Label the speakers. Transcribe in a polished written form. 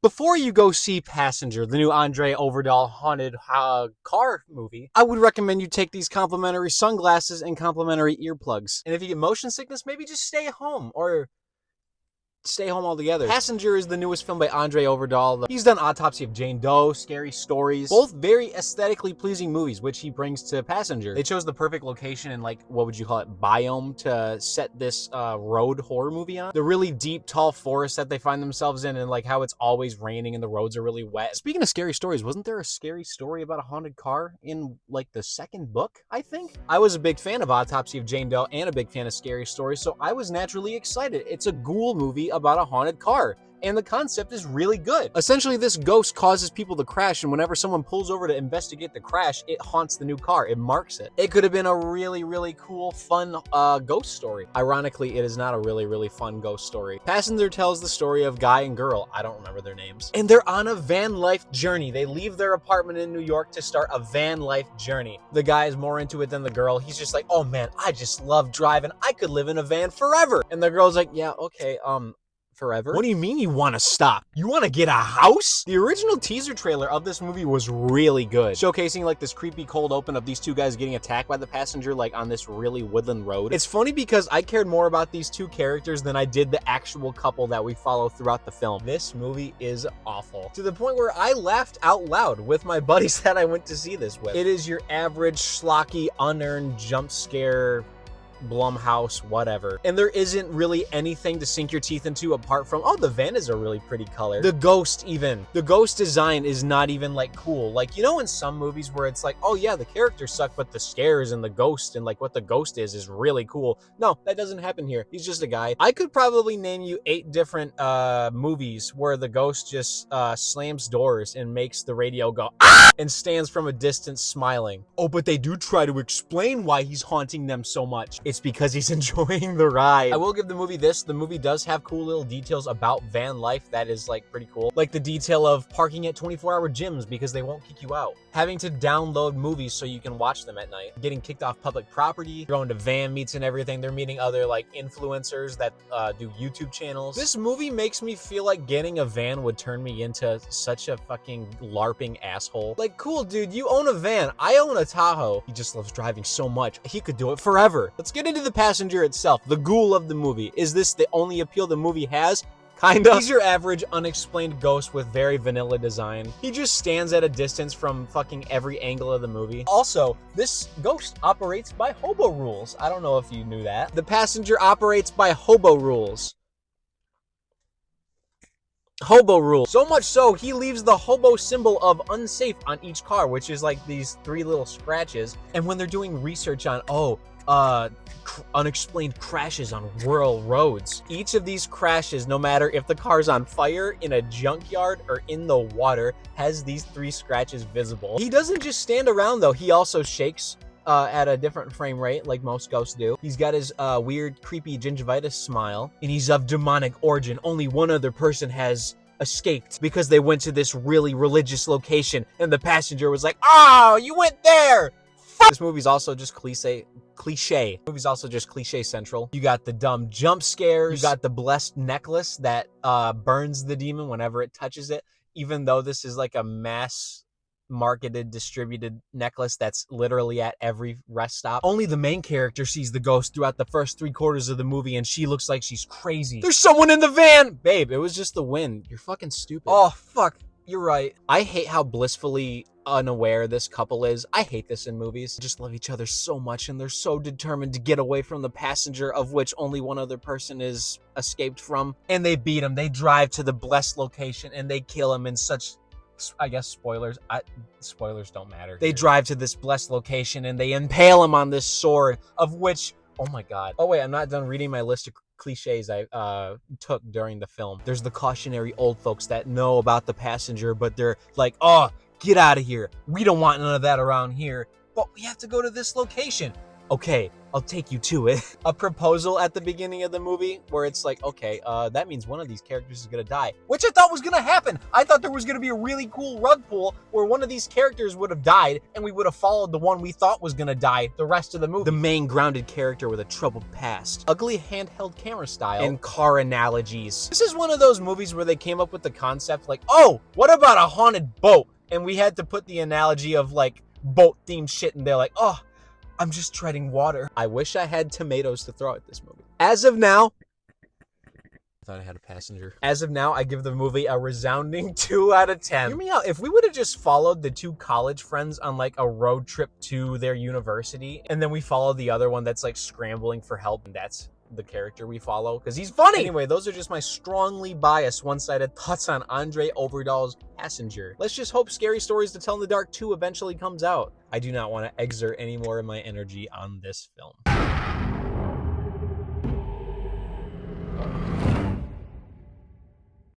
Speaker 1: Before you go see Passenger, the new Andre Overdahl haunted car movie, I would recommend you take these complimentary sunglasses and complimentary earplugs. And if you get motion sickness, maybe just stay home or stay home altogether. Passenger is the newest film by Andre Overdahl. He's done Autopsy of Jane Doe, Scary Stories, both very aesthetically pleasing movies, which he brings to Passenger. They chose the perfect location and, like, what would you call it, biome to set this road horror movie on. The really deep, tall forest that they find themselves in, and like how it's always raining and the roads are really wet. Speaking of Scary Stories, wasn't there a scary story about a haunted car in like the second book, I think? I was a big fan of Autopsy of Jane Doe and a big fan of Scary Stories, so I was naturally excited. It's a ghoul movie about a haunted car, and the concept is really good. Essentially, this ghost causes people to crash, and whenever someone pulls over to investigate the crash, it haunts the new car. It marks it. It could have been a really, really cool, fun ghost story. Ironically, it is not a really, really fun ghost story. Passenger tells the story of guy and girl, I don't remember their names, and they're on a van life journey. They leave their apartment in New York to start a van life journey. The guy is more into it than the girl. He's just like, oh man, I just love driving. I could live in a van forever. And the girl's like, yeah, okay, forever? What do you mean you want to stop? You want to get a house? The original teaser trailer of this movie was really good, showcasing like this creepy cold open of these two guys getting attacked by the passenger like on this really woodland road. It's funny because I cared more about these two characters than I did the actual couple that we follow throughout the film. This movie is awful, to the point where I laughed out loud with my buddies that I went to see this with. It is your average schlocky, unearned jump scare Blumhouse, whatever. And there isn't really anything to sink your teeth into apart from, oh, the van is a really pretty color. The ghost even. The ghost design is not even like cool. Like, you know, in some movies where it's like, oh yeah, the characters suck, but the scares and the ghost and like what the ghost is really cool. No, that doesn't happen here. He's just a guy. I could probably name you 8 different movies where the ghost just slams doors and makes the radio go, ah! And stands from a distance smiling. Oh, but they do try to explain why he's haunting them so much. It's because he's enjoying the ride. I will give the movie this. The movie does have cool little details about van life that is like pretty cool. Like the detail of parking at 24-hour gyms because they won't kick you out. Having to download movies so you can watch them at night. Getting kicked off public property. Going to van meets and everything. They're meeting other like influencers that do YouTube channels. This movie makes me feel like getting a van would turn me into such a fucking LARPing asshole. Like, cool, dude, you own a van. I own a Tahoe. He just loves driving so much. He could do it forever. Let's get into the passenger itself, the ghoul of the movie. Is this the only appeal the movie has? Kinda. He's your average unexplained ghost with very vanilla design. He just stands at a distance from fucking every angle of the movie. Also, this ghost operates by hobo rules. I don't know if you knew that. The passenger operates by hobo rules. Hobo rule. So much so, he leaves the hobo symbol of unsafe on each car, which is like these 3 little scratches. And when they're doing research on, unexplained crashes on rural roads, each of these crashes, no matter if the car's on fire, in a junkyard, or in the water, has these 3 scratches visible. He doesn't just stand around though, he also shakes at a different frame rate like most ghosts do. He's got his weird, creepy gingivitis smile, and he's of demonic origin. Only one other person has escaped because they went to this really religious location, and the passenger was like, oh, you went there! This movie's also just cliche. The movie's also just cliche central. You got the dumb jump scares. You got the blessed necklace that burns the demon whenever it touches it, even though this is like a mass marketed, distributed necklace that's literally at every rest stop. Only the main character sees the ghost throughout the first 3/4 of the movie, and she looks like she's crazy. There's someone in the van! Babe, it was just the wind. You're fucking stupid. Oh, fuck. You're right. I hate how blissfully unaware this couple is. I hate this in movies. They just love each other so much, and they're so determined to get away from the passenger, of which only one other person is escaped from. And they beat him. They drive to the blessed location, and they kill him in such... I guess spoilers. Spoilers don't matter. They drive to this blessed location and they impale him on this sword, of which, oh my god. Oh wait, I'm not done reading my list of cliches I took during the film. There's the cautionary old folks that know about the passenger, but they're like, oh, get out of here. We don't want none of that around here. But we have to go to this location. Okay, I'll take you to it. A proposal at the beginning of the movie where it's like, okay, that means one of these characters is gonna die, which I thought was gonna happen. I thought there was gonna be a really cool rug pull where one of these characters would have died and we would have followed the one we thought was gonna die the rest of the movie. The main grounded character with a troubled past, ugly handheld camera style, and car analogies. This is one of those movies where they came up with the concept like, oh, what about a haunted boat? And we had to put the analogy of like boat themed shit and they're like, oh, I'm just treading water. I wish I had tomatoes to throw at this movie. As of now, I thought I had a passenger. As of now, I give the movie a resounding 2 out of 10. Hear me out. If we would have just followed the 2 college friends on like a road trip to their university, and then we follow the other one that's like scrambling for help, and that's the character we follow because he's funny. Anyway, those are just my strongly biased one-sided thoughts on Andre Øvredal's Passenger. Let's just hope Scary Stories to Tell in the Dark 2 eventually comes out. I do not want to exert any more of my energy on this film.